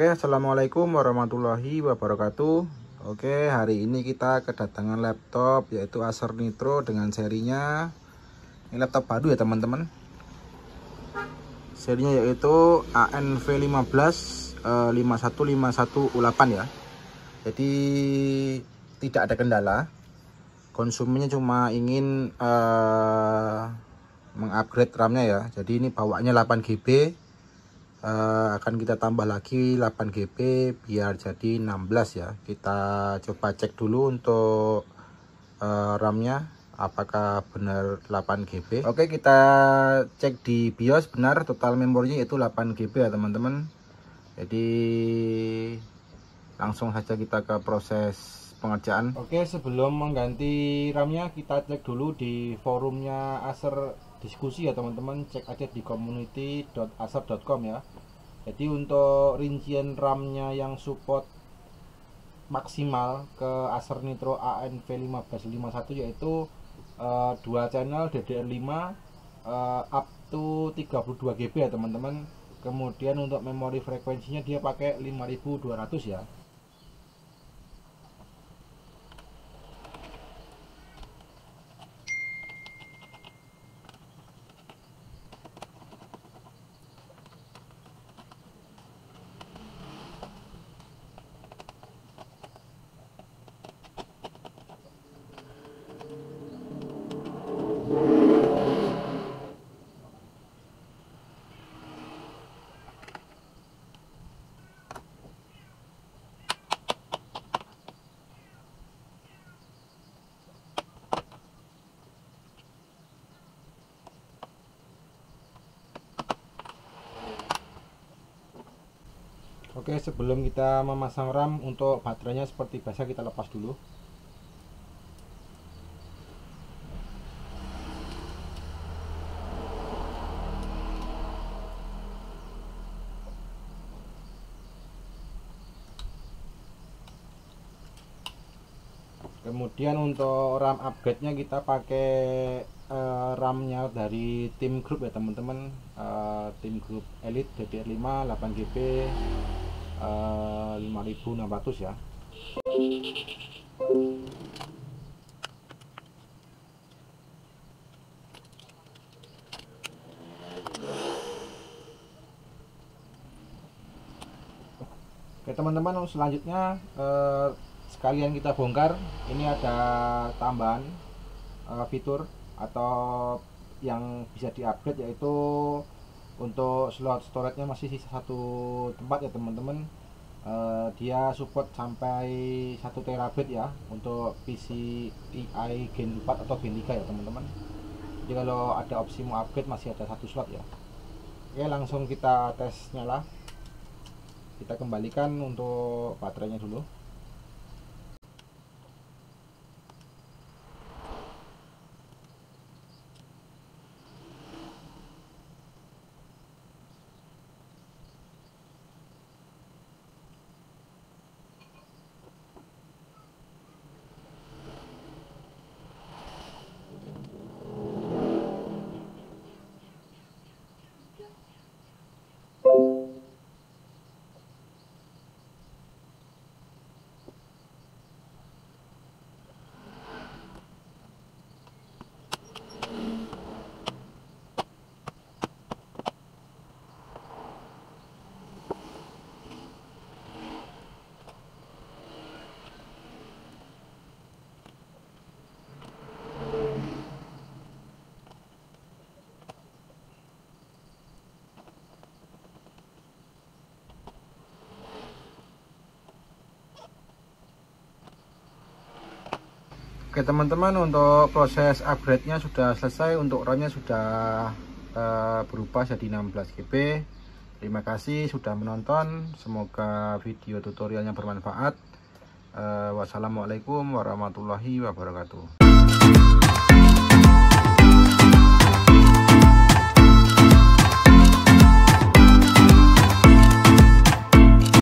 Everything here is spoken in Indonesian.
Oke, assalamualaikum warahmatullahi wabarakatuh. Oke, hari ini kita kedatangan laptop yaitu Acer Nitro dengan serinya. Ini laptop baru ya teman-teman. Serinya yaitu ANV15 5151U8 ya. Jadi tidak ada kendala. Konsumennya cuma ingin mengupgrade RAM-nya ya. Jadi ini bawaannya 8GB. Akan kita tambah lagi 8GB biar jadi 16 ya. Kita coba cek dulu untuk RAM-nya apakah benar 8GB. Oke, kita cek di BIOS, benar total memorinya itu 8GB ya teman-teman. Jadi langsung saja kita ke proses pengerjaan. Oke, sebelum mengganti RAM-nya kita cek dulu di forumnya Acer diskusi ya teman-teman. Cek aja di community.acer.com ya. Jadi untuk rincian RAM-nya yang support maksimal ke Acer Nitro ANV1551 yaitu 2 channel DDR5 up to 32GB ya teman-teman. Kemudian untuk memori frekuensinya dia pakai 5200 ya. Oke, sebelum kita memasang RAM, untuk baterainya seperti biasa kita lepas dulu. Kemudian untuk RAM upgrade-nya kita pakai RAM-nya dari Tim Group ya teman-teman. Tim Group Elite DDR5 8GB 5600 ya. Oke teman-teman, selanjutnya sekalian kita bongkar. Ini ada tambahan fitur atau yang bisa di-upgrade, yaitu untuk slot storage-nya masih sisa satu tempat ya teman-teman. Dia support sampai 1 TB ya untuk PCIe Gen 4 atau Gen 3 ya teman-teman. Jadi kalau ada opsi mau upgrade masih ada satu slot ya. Oke, langsung kita tes nyala. Kita kembalikan untuk baterainya dulu. Oke teman-teman, untuk proses upgrade-nya sudah selesai. Untuk RAM-nya sudah berubah jadi 16GB. Terima kasih sudah menonton. Semoga video tutorialnya bermanfaat. Wassalamualaikum warahmatullahi wabarakatuh.